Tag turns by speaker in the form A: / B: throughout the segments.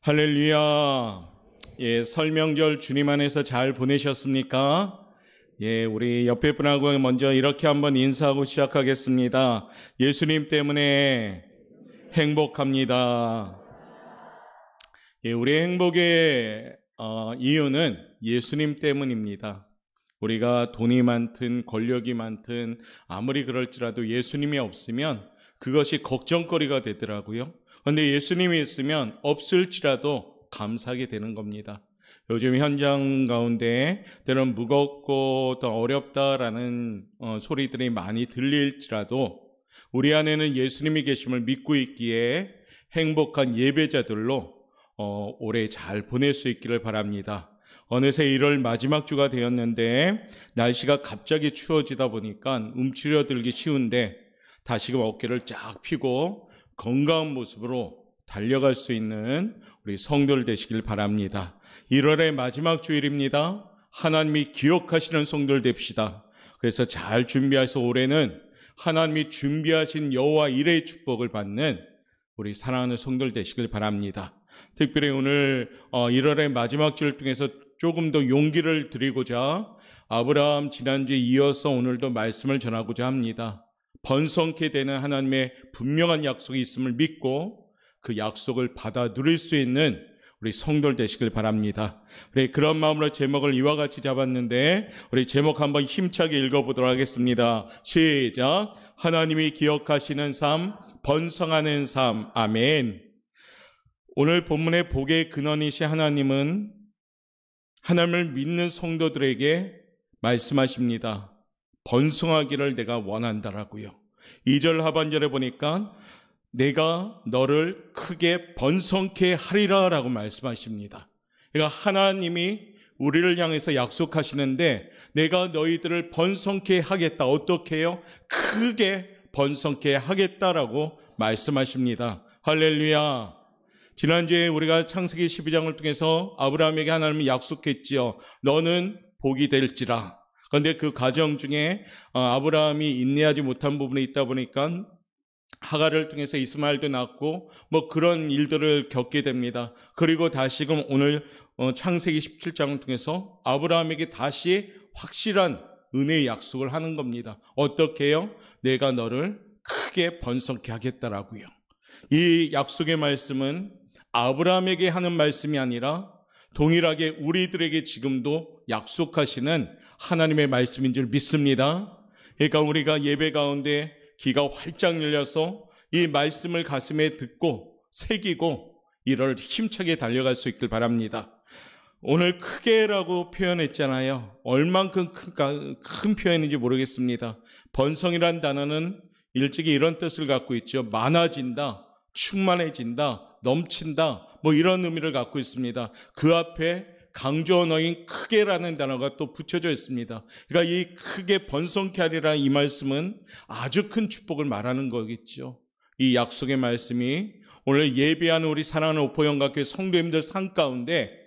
A: 할렐루야. 설명절 주님 안에서 잘 보내셨습니까? 우리 옆에 분하고 먼저 이렇게 한번 인사하고 시작하겠습니다. 예수님 때문에 행복합니다. 우리 행복의 이유는 예수님 때문입니다. 우리가 돈이 많든 권력이 많든 아무리 그럴지라도 예수님이 없으면 그것이 걱정거리가 되더라고요. 그런데 예수님이 있으면 없을지라도 감사하게 되는 겁니다. 요즘 현장 가운데 때론 무겁고 또 어렵다라는 소리들이 많이 들릴지라도 우리 안에는 예수님이 계심을 믿고 있기에 행복한 예배자들로 올해 잘 보낼 수 있기를 바랍니다. 어느새 1월 마지막 주가 되었는데 날씨가 갑자기 추워지다 보니까 움츠려들기 쉬운데 다시금 어깨를 쫙 펴고 건강한 모습으로 달려갈 수 있는 우리 성도들 되시길 바랍니다. 1월의 마지막 주일입니다. 하나님이 기억하시는 성도들 됩시다. 그래서 잘 준비해서 올해는 하나님이 준비하신 여호와 일의 축복을 받는 우리 사랑하는 성도들 되시길 바랍니다. 특별히 오늘 1월의 마지막 주를 통해서 조금 더 용기를 드리고자 아브라함 지난주에 이어서 오늘도 말씀을 전하고자 합니다. 번성케 되는 하나님의 분명한 약속이 있음을 믿고 그 약속을 받아 누릴 수 있는 우리 성도들 되시길 바랍니다. 우리 그런 마음으로 제목을 이와 같이 잡았는데 우리 제목 한번 힘차게 읽어보도록 하겠습니다. 시작. 하나님이 기억하시는 삶, 번성하는 삶. 아멘. 오늘 본문의 복의 근원이신 하나님은 하나님을 믿는 성도들에게 말씀하십니다. 번성하기를 내가 원한다라고요. 2절 하반절에 보니까 내가 너를 크게 번성케 하리라 라고 말씀하십니다. 그러니까 하나님이 우리를 향해서 약속하시는데 내가 너희들을 번성케 하겠다. 어떻게 해요? 크게 번성케 하겠다라고 말씀하십니다. 할렐루야. 지난주에 우리가 창세기 12장을 통해서 아브라함에게 하나님이 약속했지요. 너는 복이 될지라. 그런데 그 과정 중에 아브라함이 인내하지 못한 부분이 있다 보니까 하갈을 통해서 이스마엘도 낳고 그런 일들을 겪게 됩니다. 그리고 다시금 오늘 창세기 17장을 통해서 아브라함에게 다시 확실한 은혜의 약속을 하는 겁니다. 어떻게 해요? 내가 너를 크게 번성케 하겠다라고요. 이 약속의 말씀은 아브라함에게 하는 말씀이 아니라 동일하게 우리들에게 지금도 약속하시는 하나님의 말씀인 줄 믿습니다. 그러니까 우리가 예배 가운데 귀가 활짝 열려서 이 말씀을 가슴에 듣고 새기고 이를 힘차게 달려갈 수 있길 바랍니다. 오늘 크게라고 표현했잖아요. 얼만큼 큰 표현인지 모르겠습니다. 번성이란 단어는 일찍이 이런 뜻을 갖고 있죠. 많아진다, 충만해진다, 넘친다, 이런 의미를 갖고 있습니다. 그 앞에 강조 언어인 크게라는 단어가 또 붙여져 있습니다. 그러니까 이 크게 번성케 하리라 이 말씀은 아주 큰 축복을 말하는 거겠죠. 이 약속의 말씀이 오늘 예배하는 우리 사랑하는 오포영각교회 성도님들 삶 가운데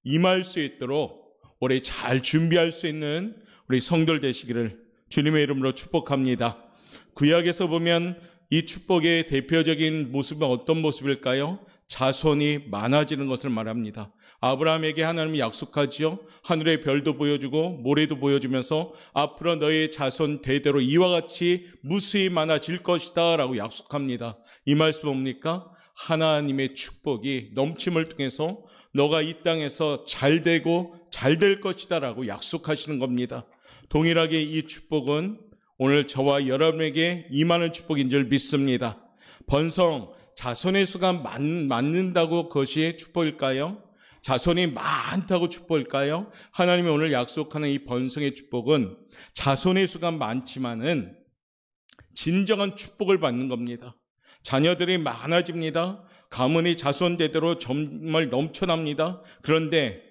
A: 임할 수 있도록 올해 잘 준비할 수 있는 우리 성도들 되시기를 주님의 이름으로 축복합니다. 구약에서 보면 이 축복의 대표적인 모습은 어떤 모습일까요? 자손이 많아지는 것을 말합니다. 아브라함에게 하나님이 약속하지요. 하늘의 별도 보여주고 모래도 보여주면서 앞으로 너의 자손 대대로 이와 같이 무수히 많아질 것이다 라고 약속합니다. 이 말씀 뭡니까? 하나님의 축복이 넘침을 통해서 너가 이 땅에서 잘 되고 잘 될 것이다 라고 약속하시는 겁니다. 동일하게 이 축복은 오늘 저와 여러분에게 임하는 축복인 줄 믿습니다. 번성, 자손의 수가 많는다고 그것이 축복일까요? 자손이 많다고 축복일까요? 하나님이 오늘 약속하는 이 번성의 축복은 자손의 수가 많지만은 진정한 축복을 받는 겁니다. 자녀들이 많아집니다. 가문이 자손 대대로 정말 넘쳐납니다. 그런데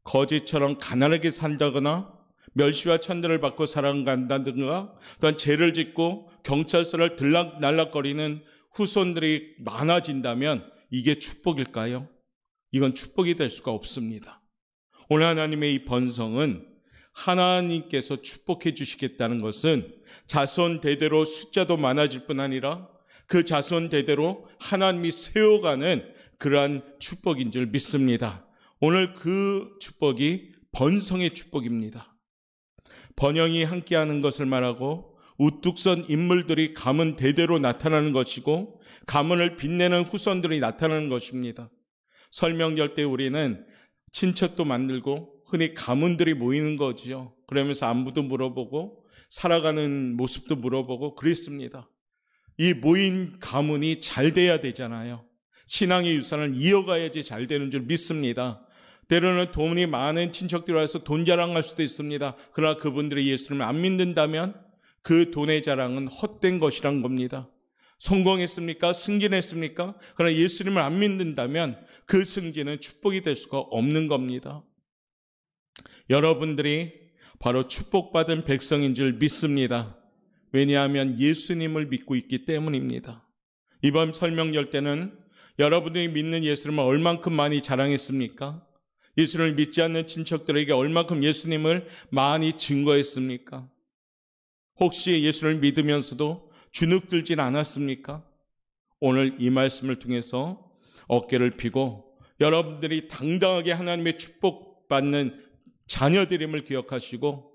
A: 거지처럼 가난하게 산다거나 멸시와 천대를 받고 살아간다든가 또한 죄를 짓고 경찰서를 들락날락거리는 후손들이 많아진다면 이게 축복일까요? 이건 축복이 될 수가 없습니다. 오늘 하나님의 이 번성은 하나님께서 축복해 주시겠다는 것은 자손 대대로 숫자도 많아질 뿐 아니라 그 자손 대대로 하나님이 세워가는 그러한 축복인 줄 믿습니다. 오늘 그 축복이 번성의 축복입니다. 번영이 함께하는 것을 말하고 우뚝 선 인물들이 가문 대대로 나타나는 것이고 가문을 빛내는 후손들이 나타나는 것입니다. 설명절 때 우리는 친척도 만들고 흔히 가문들이 모이는 거지요. 그러면서 안부도 물어보고 살아가는 모습도 물어보고 그랬습니다. 이 모인 가문이 잘 돼야 되잖아요. 신앙의 유산을 이어가야지 잘 되는 줄 믿습니다. 때로는 돈이 많은 친척들이 와서 돈 자랑할 수도 있습니다. 그러나 그분들이 예수님을 안 믿는다면 그 돈의 자랑은 헛된 것이란 겁니다. 성공했습니까? 승진했습니까? 그러나 예수님을 안 믿는다면 그 승진은 축복이 될 수가 없는 겁니다. 여러분들이 바로 축복받은 백성인 줄 믿습니다. 왜냐하면 예수님을 믿고 있기 때문입니다. 이번 설명절 때는 여러분들이 믿는 예수님을 얼만큼 많이 자랑했습니까? 예수님을 믿지 않는 친척들에게 얼만큼 예수님을 많이 증거했습니까? 혹시 예수를 믿으면서도 주눅들진 않았습니까? 오늘 이 말씀을 통해서 어깨를 펴고 여러분들이 당당하게 하나님의 축복받는 자녀들임을 기억하시고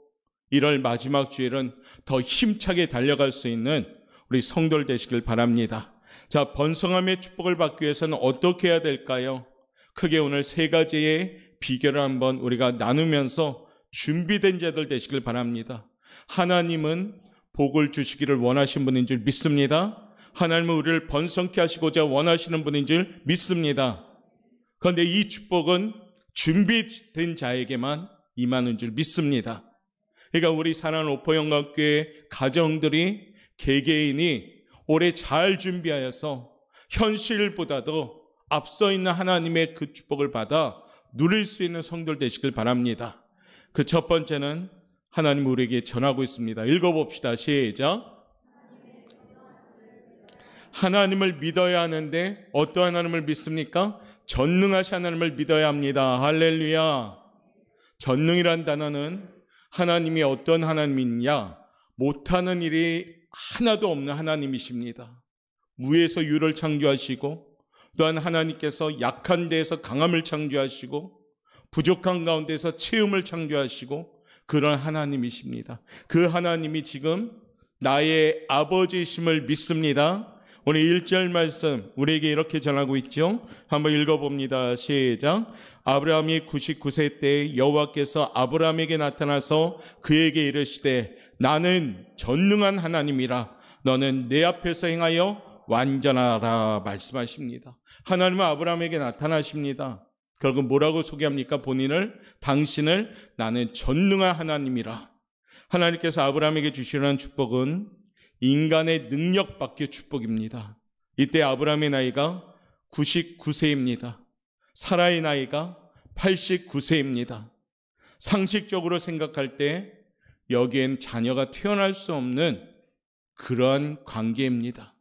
A: 1월 마지막 주일은 더 힘차게 달려갈 수 있는 우리 성도들 되시길 바랍니다. 자, 번성함의 축복을 받기 위해서는 어떻게 해야 될까요? 크게 오늘 3가지의 비결을 한번 우리가 나누면서 준비된 자들 되시길 바랍니다. 하나님은 복을 주시기를 원하신 분인 줄 믿습니다. 하나님은 우리를 번성케 하시고자 원하시는 분인 줄 믿습니다. 그런데 이 축복은 준비된 자에게만 임하는 줄 믿습니다. 그러니까 우리 사랑하는 오포영광교회 가정들이 개개인이 올해 잘 준비하여서 현실보다도 앞서 있는 하나님의 그 축복을 받아 누릴 수 있는 성도들 되시길 바랍니다. 그 첫 번째는 하나님 우리에게 전하고 있습니다. 읽어봅시다. 시작. 하나님을 믿어야 하는데 어떠한 하나님을 믿습니까? 전능하신 하나님을 믿어야 합니다. 할렐루야. 전능이란 단어는 하나님이 어떤 하나님이냐? 못하는 일이 하나도 없는 하나님이십니다. 무에서 유를 창조하시고 또한 하나님께서 약한 데에서 강함을 창조하시고 부족한 가운데서 채움을 창조하시고 그런 하나님이십니다. 그 하나님이 지금 나의 아버지이심을 믿습니다. 오늘 1절 말씀 우리에게 이렇게 전하고 있죠. 한번 읽어봅니다. 시작. 아브라함이 99세 때 여호와께서 아브라함에게 나타나서 그에게 이르시되 나는 전능한 하나님이라 너는 내 앞에서 행하여 완전하라 말씀하십니다. 하나님은 아브라함에게 나타나십니다. 결국 뭐라고 소개합니까? 본인을, 당신을 나는 전능한 하나님이라. 하나님께서 아브라함에게 주시려는 축복은 인간의 능력밖의 축복입니다. 이때 아브라함의 나이가 99세입니다. 사라의 나이가 89세입니다. 상식적으로 생각할 때 여기엔 자녀가 태어날 수 없는 그러한 관계입니다.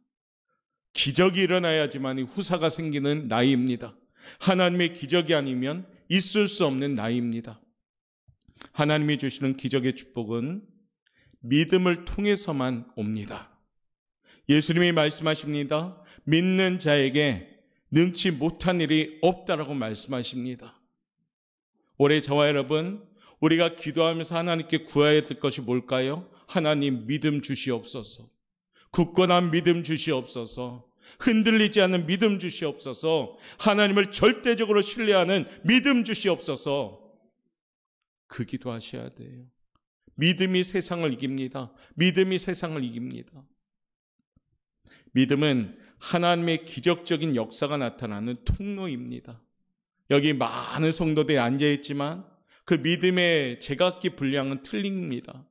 A: 기적이 일어나야지만 후사가 생기는 나이입니다. 하나님의 기적이 아니면 있을 수 없는 나이입니다. 하나님이 주시는 기적의 축복은 믿음을 통해서만 옵니다. 예수님이 말씀하십니다. 믿는 자에게 능치 못한 일이 없다라고 말씀하십니다. 올해 저와 여러분 우리가 기도하면서 하나님께 구해야 될 것이 뭘까요? 하나님 믿음 주시옵소서. 굳건한 믿음 주시옵소서. 흔들리지 않는 믿음 주시옵소서. 하나님을 절대적으로 신뢰하는 믿음 주시옵소서. 그 기도하셔야 돼요. 믿음이 세상을 이깁니다. 믿음이 세상을 이깁니다. 믿음은 하나님의 기적적인 역사가 나타나는 통로입니다. 여기 많은 성도들이 앉아있지만 그 믿음의 제각기 분량은 틀립니다.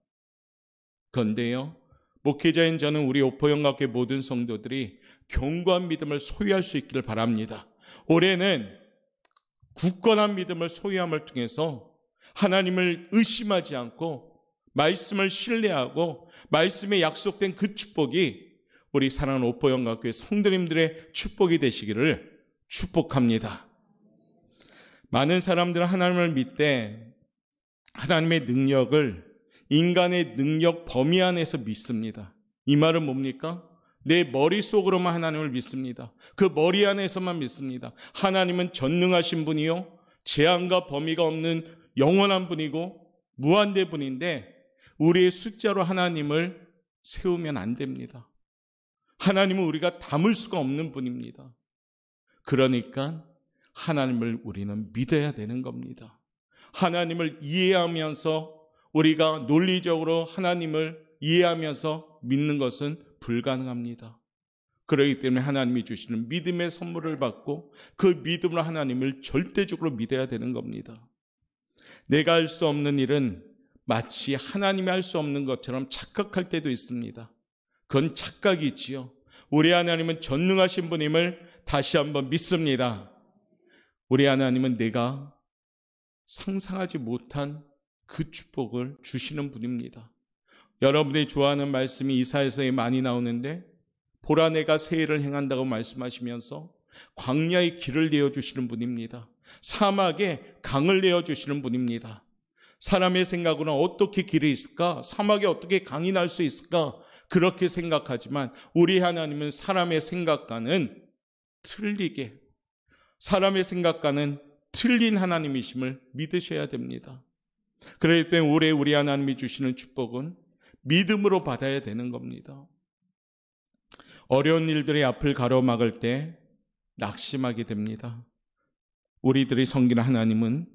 A: 그런데요, 목회자인 저는 우리 오포영각교회 모든 성도들이 견고한 믿음을 소유할 수 있기를 바랍니다. 올해는 굳건한 믿음을 소유함을 통해서 하나님을 의심하지 않고 말씀을 신뢰하고 말씀에 약속된 그 축복이 우리 사랑하는 오포영각교회 성도님들의 축복이 되시기를 축복합니다. 많은 사람들은 하나님을 믿되 하나님의 능력을 인간의 능력 범위 안에서 믿습니다. 이 말은 뭡니까? 내 머릿속으로만 하나님을 믿습니다. 그 머리 안에서만 믿습니다. 하나님은 전능하신 분이요, 제한과 범위가 없는 영원한 분이고 무한대 분인데 우리의 숫자로 하나님을 세우면 안 됩니다. 하나님은 우리가 담을 수가 없는 분입니다. 그러니까 하나님을 우리는 믿어야 되는 겁니다. 하나님을 이해하면서 우리가 논리적으로 하나님을 이해하면서 믿는 것은 불가능합니다. 그렇기 때문에 하나님이 주시는 믿음의 선물을 받고 그 믿음으로 하나님을 절대적으로 믿어야 되는 겁니다. 내가 할 수 없는 일은 마치 하나님이 할 수 없는 것처럼 착각할 때도 있습니다. 그건 착각이지요. 우리 하나님은 전능하신 분임을 다시 한번 믿습니다. 우리 하나님은 내가 상상하지 못한 그 축복을 주시는 분입니다. 여러분이 좋아하는 말씀이 이사야서에 많이 나오는데 보라 내가 새 일을 행한다고 말씀하시면서 광야의 길을 내어주시는 분입니다. 사막에 강을 내어주시는 분입니다. 사람의 생각으로는 어떻게 길이 있을까? 사막에 어떻게 강이 날 수 있을까? 그렇게 생각하지만 우리 하나님은 사람의 생각과는 틀리게, 사람의 생각과는 틀린 하나님이심을 믿으셔야 됩니다. 그렇기 때문에 올해 우리 하나님이 주시는 축복은 믿음으로 받아야 되는 겁니다. 어려운 일들의 앞을 가로막을 때 낙심하게 됩니다. 우리들이 섬기는 하나님은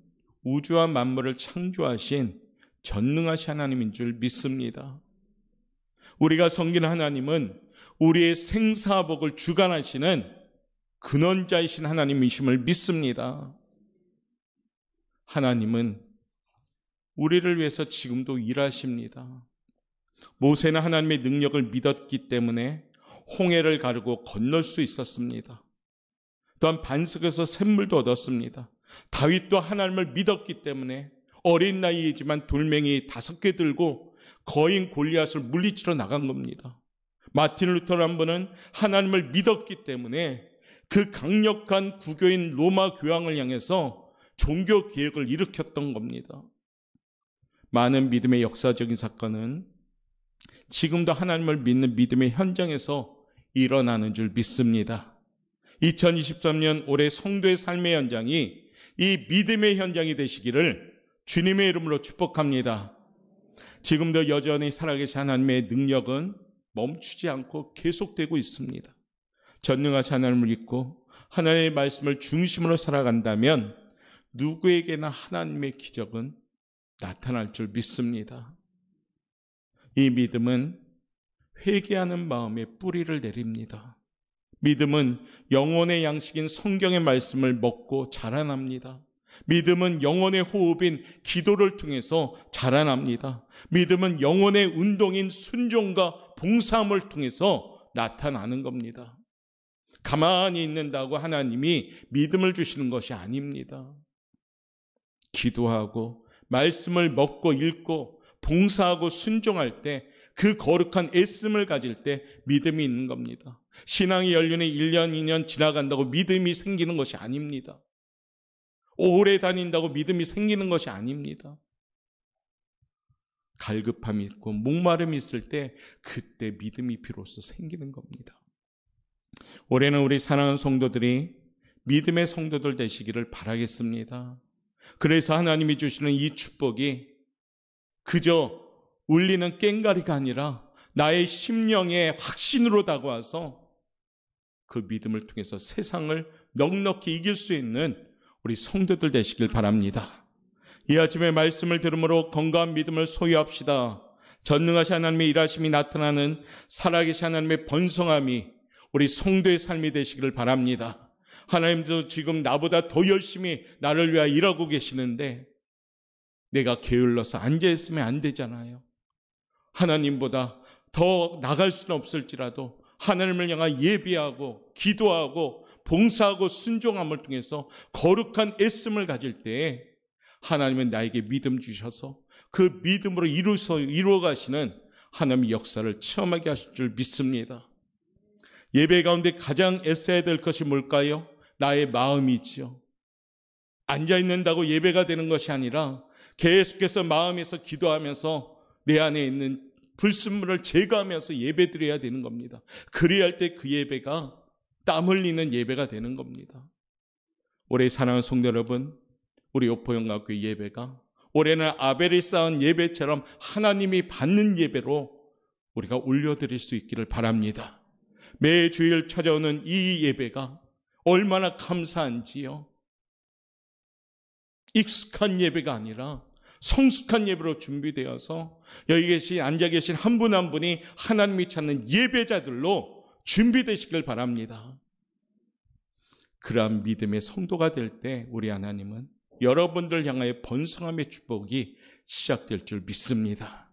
A: 우주와 만물을 창조하신 전능하신 하나님인 줄 믿습니다. 우리가 섬기는 하나님은 우리의 생사복을 주관하시는 근원자이신 하나님이심을 믿습니다. 하나님은 우리를 위해서 지금도 일하십니다. 모세는 하나님의 능력을 믿었기 때문에 홍해를 가르고 건널 수 있었습니다. 또한 반석에서 샘물도 얻었습니다. 다윗도 하나님을 믿었기 때문에 어린 나이이지만 돌멩이 5개 들고 거인 골리앗을 물리치러 나간 겁니다. 마틴 루터 한 분은 하나님을 믿었기 때문에 그 강력한 구교인 로마 교황을 향해서 종교 개혁을 일으켰던 겁니다. 많은 믿음의 역사적인 사건은 지금도 하나님을 믿는 믿음의 현장에서 일어나는 줄 믿습니다. 2023년 올해 성도의 삶의 현장이 이 믿음의 현장이 되시기를 주님의 이름으로 축복합니다. 지금도 여전히 살아계신 하나님의 능력은 멈추지 않고 계속되고 있습니다. 전능하신 하나님을 믿고 하나님의 말씀을 중심으로 살아간다면 누구에게나 하나님의 기적은 나타날 줄 믿습니다. 이 믿음은 회개하는 마음에 뿌리를 내립니다. 믿음은 영혼의 양식인 성경의 말씀을 먹고 자라납니다. 믿음은 영혼의 호흡인 기도를 통해서 자라납니다. 믿음은 영혼의 운동인 순종과 봉사함을 통해서 나타나는 겁니다. 가만히 있는다고 하나님이 믿음을 주시는 것이 아닙니다. 기도하고 말씀을 먹고 읽고 봉사하고 순종할 때 그 거룩한 애씀을 가질 때 믿음이 있는 겁니다. 신앙의 연륜이 1년, 2년 지나간다고 믿음이 생기는 것이 아닙니다. 오래 다닌다고 믿음이 생기는 것이 아닙니다. 갈급함이 있고 목마름이 있을 때 그때 믿음이 비로소 생기는 겁니다. 올해는 우리 사랑하는 성도들이 믿음의 성도들 되시기를 바라겠습니다. 그래서 하나님이 주시는 이 축복이 그저 울리는 꽹과리가 아니라 나의 심령의 확신으로 다가와서 그 믿음을 통해서 세상을 넉넉히 이길 수 있는 우리 성도들 되시길 바랍니다. 이 아침에 말씀을 들음으로 건강한 믿음을 소유합시다. 전능하신 하나님의 일하심이 나타나는 살아계신 하나님의 번성함이 우리 성도의 삶이 되시기를 바랍니다. 하나님도 지금 나보다 더 열심히 나를 위하여 일하고 계시는데 내가 게을러서 앉아있으면 안 되잖아요. 하나님보다 더 나갈 수는 없을지라도 하나님을 향하여 예비하고 기도하고 봉사하고 순종함을 통해서 거룩한 애씀을 가질 때에 하나님은 나에게 믿음 주셔서 그 믿음으로 이루어 가시는 하나님의 역사를 체험하게 하실 줄 믿습니다. 예배 가운데 가장 애써야 될 것이 뭘까요? 나의 마음이지요. 앉아있는다고 예배가 되는 것이 아니라 계속해서 마음에서 기도하면서 내 안에 있는 불순물을 제거하면서 예배드려야 되는 겁니다. 그래야 할 때 그 예배가 땀 흘리는 예배가 되는 겁니다. 올해 사랑하는 성도 여러분, 우리 오포영각교회 예배가 올해는 아벨이 쌓은 예배처럼 하나님이 받는 예배로 우리가 올려드릴 수 있기를 바랍니다. 매 주일 찾아오는 이 예배가 얼마나 감사한지요. 익숙한 예배가 아니라 성숙한 예배로 준비되어서 여기 앉아 계신 한 분 한 분이 하나님이 찾는 예배자들로 준비되시길 바랍니다. 그러한 믿음의 성도가 될 때 우리 하나님은 여러분들 향하여 번성함의 축복이 시작될 줄 믿습니다.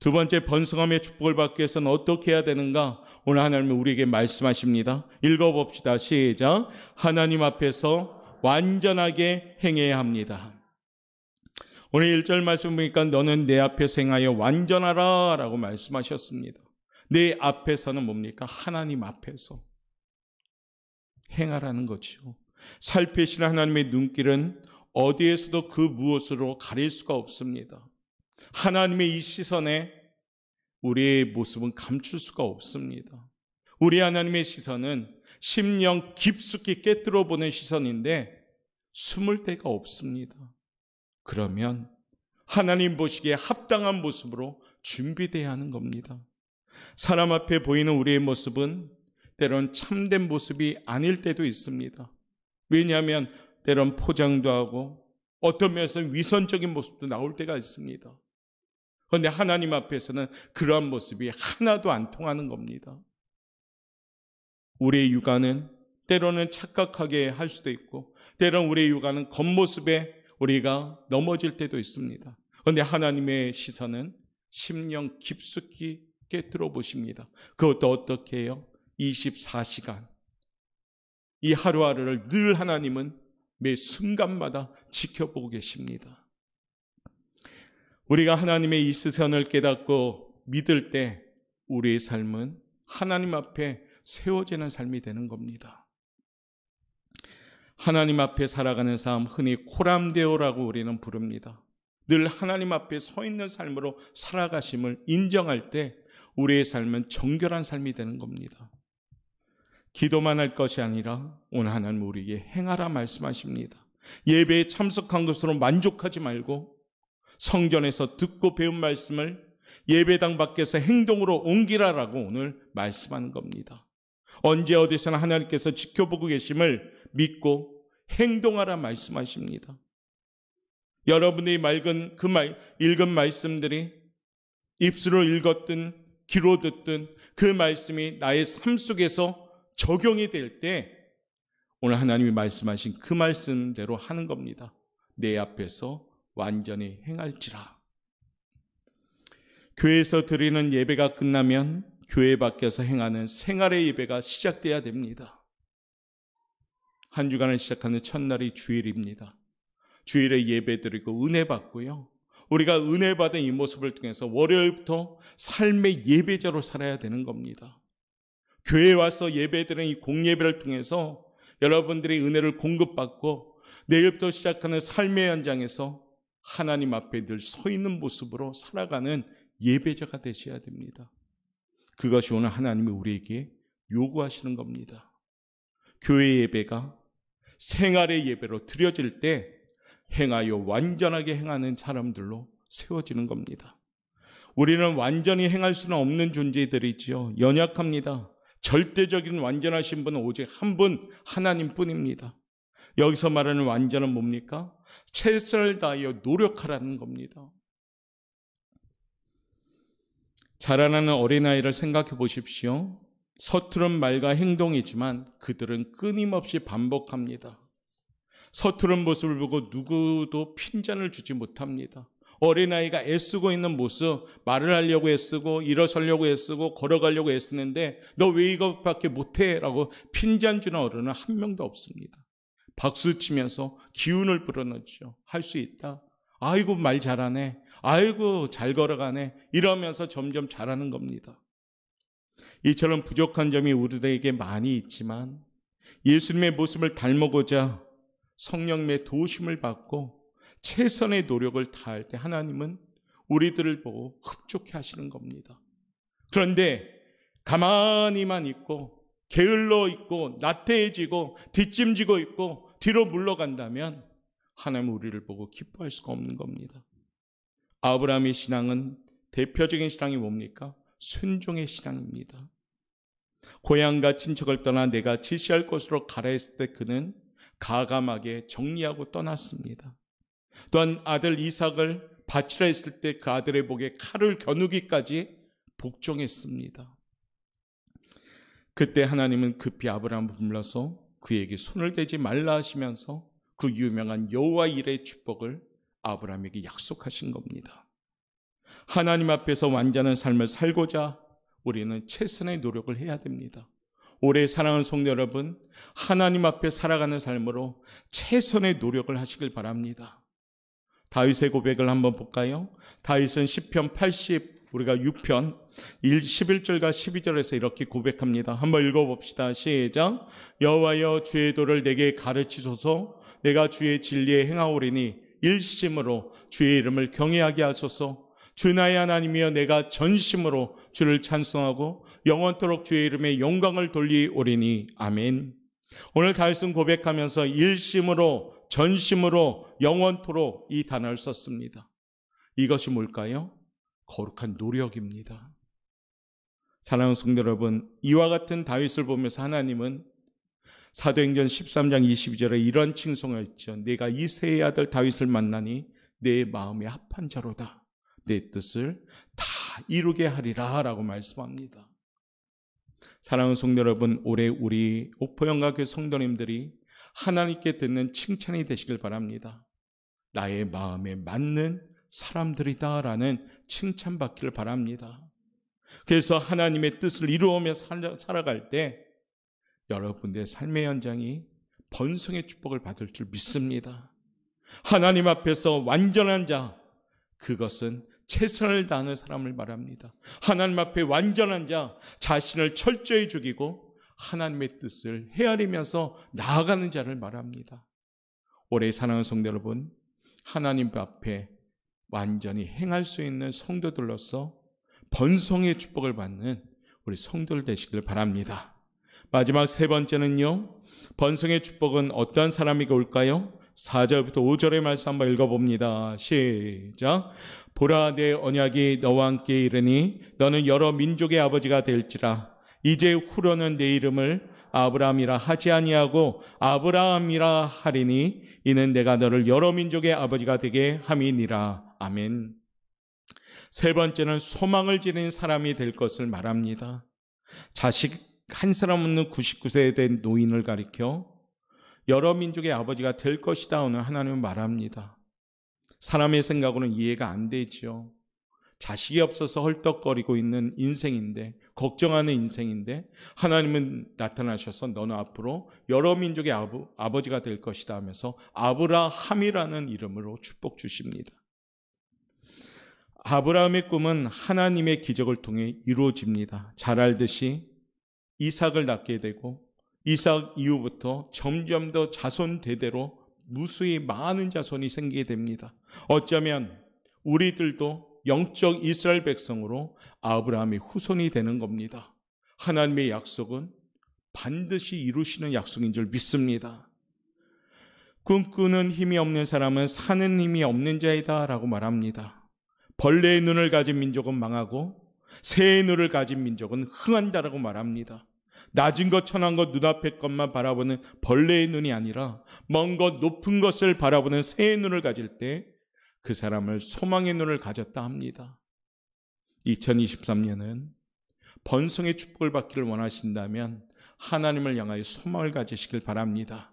A: 두 번째, 번성함의 축복을 받기 위해서는 어떻게 해야 되는가? 오늘 하나님은 우리에게 말씀하십니다. 읽어봅시다. 시작. 하나님 앞에서 완전하게 행해야 합니다. 오늘 1절 말씀 보니까 너는 내 앞에서 행하여 완전하라 라고 말씀하셨습니다. 내 앞에서는 뭡니까? 하나님 앞에서 행하라는 거죠. 살피시는 하나님의 눈길은 어디에서도 그 무엇으로 가릴 수가 없습니다. 하나님의 이 시선에 우리의 모습은 감출 수가 없습니다. 우리 하나님의 시선은 심령 깊숙이 꿰뚫어 보는 시선인데 숨을 데가 없습니다. 그러면 하나님 보시기에 합당한 모습으로 준비되어야 하는 겁니다. 사람 앞에 보이는 우리의 모습은 때론 참된 모습이 아닐 때도 있습니다. 왜냐하면 때론 포장도 하고 어떤 면에서는 위선적인 모습도 나올 때가 있습니다. 그런데 하나님 앞에서는 그러한 모습이 하나도 안 통하는 겁니다. 우리의 육아는 때로는 착각하게 할 수도 있고 때론 우리의 육아는 겉모습에 우리가 넘어질 때도 있습니다. 그런데 하나님의 시선은 심령 깊숙이 꿰뚫어 보십니다. 그것도 어떻게 해요? 24시간. 이 하루하루를 늘 하나님은 매 순간마다 지켜보고 계십니다. 우리가 하나님의 이 시선을 깨닫고 믿을 때 우리의 삶은 하나님 앞에 세워지는 삶이 되는 겁니다. 하나님 앞에 살아가는 삶, 흔히 코람데오라고 우리는 부릅니다. 늘 하나님 앞에 서 있는 삶으로 살아가심을 인정할 때 우리의 삶은 정결한 삶이 되는 겁니다. 기도만 할 것이 아니라 오늘 하나님 우리에게 행하라 말씀하십니다. 예배에 참석한 것으로 만족하지 말고 성전에서 듣고 배운 말씀을 예배당 밖에서 행동으로 옮기라라고 오늘 말씀하는 겁니다. 언제 어디서나 하나님께서 지켜보고 계심을 믿고 행동하라 말씀하십니다. 여러분이 읽은 말씀들이 입술로 읽었든 귀로 듣든 그 말씀이 나의 삶 속에서 적용이 될 때 오늘 하나님이 말씀하신 그 말씀대로 하는 겁니다. 내 앞에서 완전히 행할지라. 교회에서 드리는 예배가 끝나면 교회 밖에서 행하는 생활의 예배가 시작돼야 됩니다. 한 주간을 시작하는 첫날이 주일입니다. 주일에 예배 드리고 은혜 받고요. 우리가 은혜 받은 이 모습을 통해서 월요일부터 삶의 예배자로 살아야 되는 겁니다. 교회에 와서 예배 드리는 이 공예배를 통해서 여러분들이 은혜를 공급받고 내일부터 시작하는 삶의 현장에서 하나님 앞에 늘 서 있는 모습으로 살아가는 예배자가 되셔야 됩니다. 그것이 오늘 하나님이 우리에게 요구하시는 겁니다. 교회 예배가 생활의 예배로 드려질 때 행하여 완전하게 행하는 사람들로 세워지는 겁니다. 우리는 완전히 행할 수는 없는 존재들이지요. 연약합니다. 절대적인 완전하신 분은 오직 한 분 하나님뿐입니다. 여기서 말하는 완전은 뭡니까? 최선을 다하여 노력하라는 겁니다. 자라나는 어린아이를 생각해 보십시오. 서투른 말과 행동이지만 그들은 끊임없이 반복합니다. 서투른 모습을 보고 누구도 핀잔을 주지 못합니다. 어린아이가 애쓰고 있는 모습, 말을 하려고 애쓰고 일어서려고 애쓰고 걸어가려고 애쓰는데 너 왜 이것밖에 못해? 라고 핀잔 주는 어른은 한 명도 없습니다. 박수치면서 기운을 불어넣죠. 할 수 있다. 아이고 말 잘하네. 아이고 잘 걸어가네. 이러면서 점점 잘하는 겁니다. 이처럼 부족한 점이 우리들에게 많이 있지만 예수님의 모습을 닮아보자 성령의 도우심을 받고 최선의 노력을 다할 때 하나님은 우리들을 보고 흡족해 하시는 겁니다. 그런데 가만히만 있고 게을러 있고 나태해지고 뒷짐지고 있고 뒤로 물러간다면 하나님은 우리를 보고 기뻐할 수가 없는 겁니다. 아브라함의 신앙은 대표적인 신앙이 뭡니까? 순종의 신앙입니다. 고향과 친척을 떠나 내가 지시할 곳으로 가라 했을 때 그는 가감하게 정리하고 떠났습니다. 또한 아들 이삭을 바치라 했을 때 그 아들의 목에 칼을 겨누기까지 복종했습니다. 그때 하나님은 급히 아브라함을 불러서 그에게 손을 대지 말라 하시면서 그 유명한 여호와 일의 축복을 아브라함에게 약속하신 겁니다. 하나님 앞에서 완전한 삶을 살고자 우리는 최선의 노력을 해야 됩니다. 올해 사랑하는 성도 여러분, 하나님 앞에 살아가는 삶으로 최선의 노력을 하시길 바랍니다. 다윗의 고백을 한번 볼까요? 다윗은 시편 80 우리가 6편 11절과 12절에서 이렇게 고백합니다. 한번 읽어봅시다. 시작. 여호와여 주의 도를 내게 가르치소서. 내가 주의 진리에 행하오리니 일심으로 주의 이름을 경외하게 하소서. 주 나의 하나님이여 내가 전심으로 주를 찬송하고 영원토록 주의 이름에 영광을 돌리오리니 아멘. 오늘 다윗은 고백하면서 일심으로 전심으로 영원토록 이 단어를 썼습니다. 이것이 뭘까요? 거룩한 노력입니다. 사랑하는 성도 여러분, 이와 같은 다윗을 보면서 하나님은 사도행전 13장 22절에 이런 칭송을 했죠. 내가 이새의 아들 다윗을 만나니 내 마음에 합한 자로다. 내 뜻을 다 이루게 하리라 라고 말씀합니다. 사랑하는 성도 여러분, 올해 우리 옥포영가교회 성도님들이 하나님께 듣는 칭찬이 되시길 바랍니다. 나의 마음에 맞는 사람들이다 라는 칭찬받기를 바랍니다. 그래서 하나님의 뜻을 이루어며 살아갈 때 여러분들의 삶의 현장이 번성의 축복을 받을 줄 믿습니다. 하나님 앞에서 완전한 자, 그것은 최선을 다하는 사람을 말합니다. 하나님 앞에 완전한 자, 자신을 철저히 죽이고 하나님의 뜻을 헤아리면서 나아가는 자를 말합니다. 올해 사랑하는 성도 여러분, 하나님 앞에 완전히 행할 수 있는 성도들로서 번성의 축복을 받는 우리 성도들 되시길 바랍니다. 마지막 세 번째는요, 번성의 축복은 어떤 사람에게 올까요? 4절부터 5절의 말씀 한번 읽어봅니다. 시작. 보라 내 언약이 너와 함께 이르니 너는 여러 민족의 아버지가 될지라. 이제 후로는 내 이름을 아브라함이라 하지 아니하고 아브라함이라 하리니 이는 내가 너를 여러 민족의 아버지가 되게 함이니라. 아멘. 세 번째는 소망을 지닌 사람이 될 것을 말합니다. 자식 한 사람 없는 99세 된 노인을 가리켜 여러 민족의 아버지가 될 것이다 오늘 하나님은 말합니다. 사람의 생각으로는 이해가 안 되죠. 자식이 없어서 헐떡거리고 있는 인생인데, 걱정하는 인생인데 하나님은 나타나셔서 너는 앞으로 여러 민족의 아버지가 될 것이다 하면서 아브라함이라는 이름으로 축복 주십니다. 아브라함의 꿈은 하나님의 기적을 통해 이루어집니다. 잘 알듯이 이삭을 낳게 되고 이삭 이후부터 점점 더 자손 대대로 무수히 많은 자손이 생기게 됩니다. 어쩌면 우리들도 영적 이스라엘 백성으로 아브라함의 후손이 되는 겁니다. 하나님의 약속은 반드시 이루시는 약속인 줄 믿습니다. 꿈꾸는 힘이 없는 사람은 사는 힘이 없는 자이다 라고 말합니다. 벌레의 눈을 가진 민족은 망하고 새의 눈을 가진 민족은 흥한다라고 말합니다. 낮은 것 천한 것 눈앞의 것만 바라보는 벌레의 눈이 아니라 먼 것 높은 것을 바라보는 새의 눈을 가질 때 그 사람을 소망의 눈을 가졌다 합니다. 2023년은 번성의 축복을 받기를 원하신다면 하나님을 향하여 소망을 가지시길 바랍니다.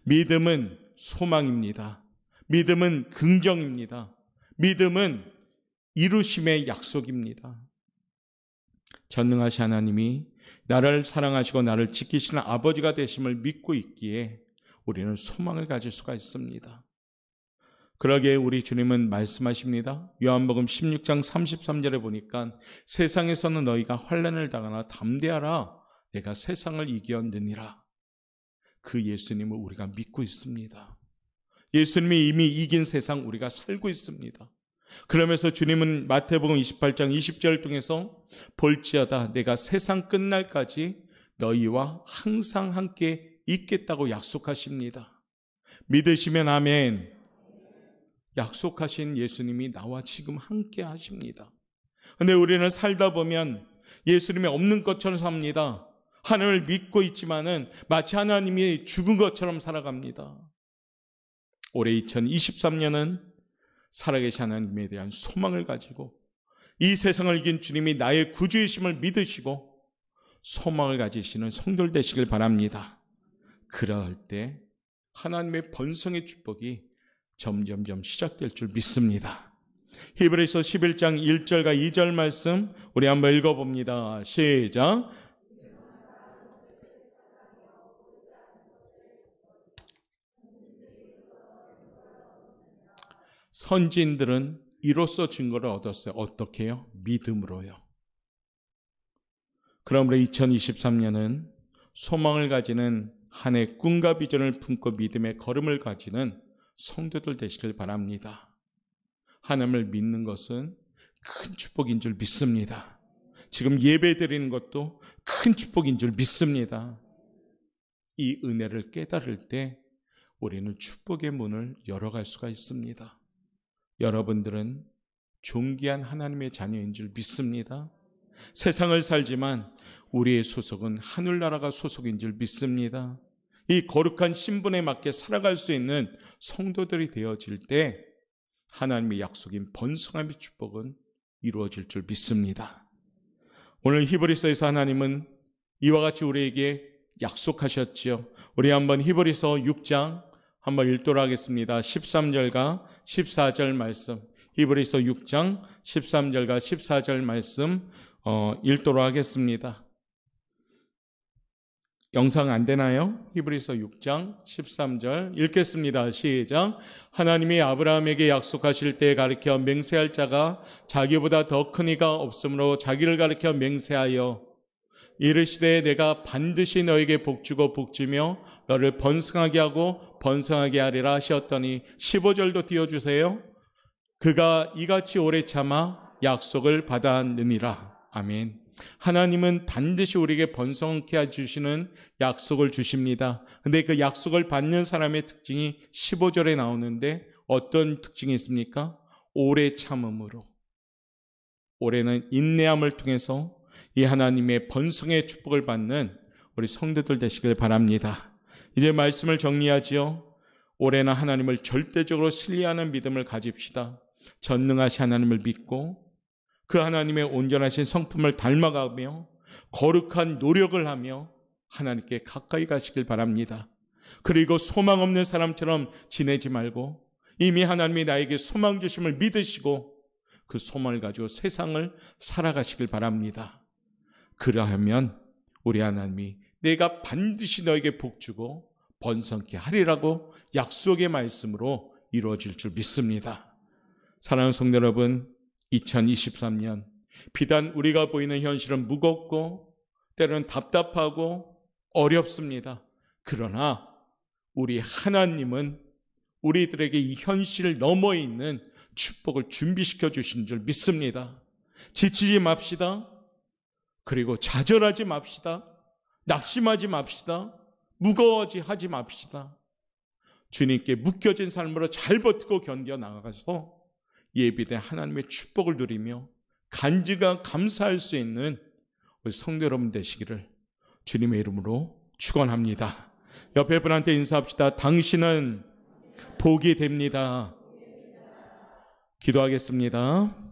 A: 믿음은 소망입니다. 믿음은 긍정입니다. 믿음은 이루심의 약속입니다. 전능하신 하나님이 나를 사랑하시고 나를 지키시는 아버지가 되심을 믿고 있기에 우리는 소망을 가질 수가 있습니다. 그러기에 우리 주님은 말씀하십니다. 요한복음 16장 33절에 보니까 세상에서는 너희가 환난을 당하나 담대하라. 내가 세상을 이겼느니라. 그 예수님을 우리가 믿고 있습니다. 예수님이 이미 이긴 세상 우리가 살고 있습니다. 그러면서 주님은 마태복음 28장 20절을 통해서 볼지어다 내가 세상 끝날까지 너희와 항상 함께 있겠다고 약속하십니다. 믿으시면 아멘. 약속하신 예수님이 나와 지금 함께 하십니다. 근데 우리는 살다 보면 예수님이 없는 것처럼 삽니다. 하나님을 믿고 있지만은 마치 하나님이 죽은 것처럼 살아갑니다. 올해 2023년은 살아계신 하나님에 대한 소망을 가지고 이 세상을 이긴 주님이 나의 구주이심을 믿으시고 소망을 가지시는 성도들 되시길 바랍니다. 그럴 때 하나님의 번성의 축복이 점점점 시작될 줄 믿습니다. 히브리서 11장 1절과 2절 말씀 우리 한번 읽어봅니다. 시작. 선지인들은 이로써 증거를 얻었어요. 어떻게 해요? 믿음으로요. 그러므로 2023년은 소망을 가지는 한 해 꿈과 비전을 품고 믿음의 걸음을 가지는 성도들 되시길 바랍니다. 하나님을 믿는 것은 큰 축복인 줄 믿습니다. 지금 예배 드리는 것도 큰 축복인 줄 믿습니다. 이 은혜를 깨달을 때 우리는 축복의 문을 열어갈 수가 있습니다. 여러분들은 존귀한 하나님의 자녀인 줄 믿습니다. 세상을 살지만 우리의 소속은 하늘나라가 소속인 줄 믿습니다. 이 거룩한 신분에 맞게 살아갈 수 있는 성도들이 되어질 때 하나님의 약속인 번성함의 축복은 이루어질 줄 믿습니다. 오늘 히브리서에서 하나님은 이와 같이 우리에게 약속하셨지요. 우리 한번 히브리서 6장 한번 읽도록 하겠습니다. 13절과 14절 말씀, 히브리서 6장 13절과 14절 말씀 읽도록 하겠습니다. 영상 안 되나요? 히브리서 6장 13절 읽겠습니다. 시작. 하나님이 아브라함에게 약속하실 때 가르쳐 맹세할 자가 자기보다 더 큰 이가 없으므로 자기를 가르쳐 맹세하여 이르시되 내가 반드시 너에게 복주고 복주며 너를 번성하게 하고 번성하게 하리라 하셨더니 15절도 띄워주세요. 그가 이같이 오래 참아 약속을 받았느니라. 아멘. 하나님은 반드시 우리에게 번성케 해주시는 약속을 주십니다. 근데 그 약속을 받는 사람의 특징이 15절에 나오는데 어떤 특징이 있습니까? 오래 참음으로. 올해는 인내함을 통해서 이 하나님의 번성의 축복을 받는 우리 성도들 되시길 바랍니다. 이제 말씀을 정리하지요. 올해는 하나님을 절대적으로 신뢰하는 믿음을 가집시다. 전능하신 하나님을 믿고 그 하나님의 온전하신 성품을 닮아가며 거룩한 노력을 하며 하나님께 가까이 가시길 바랍니다. 그리고 소망 없는 사람처럼 지내지 말고 이미 하나님이 나에게 소망 주심을 믿으시고 그 소망을 가지고 세상을 살아가시길 바랍니다. 그러하면 우리 하나님이 내가 반드시 너에게 복주고 번성케 하리라고 약속의 말씀으로 이루어질 줄 믿습니다. 사랑하는 성도 여러분, 2023년 비단 우리가 보이는 현실은 무겁고 때로는 답답하고 어렵습니다. 그러나 우리 하나님은 우리들에게 이 현실을 넘어 있는 축복을 준비시켜 주신 줄 믿습니다. 지치지 맙시다. 그리고 좌절하지 맙시다. 낙심하지 맙시다. 무거워하지 맙시다. 주님께 묶여진 삶으로 잘 버티고 견뎌 나가서 예비된 하나님의 축복을 누리며 간증과 감사할 수 있는 우리 성도 여러분 되시기를 주님의 이름으로 축원합니다. 옆에 분한테 인사합시다. 당신은 복이 됩니다. 기도하겠습니다.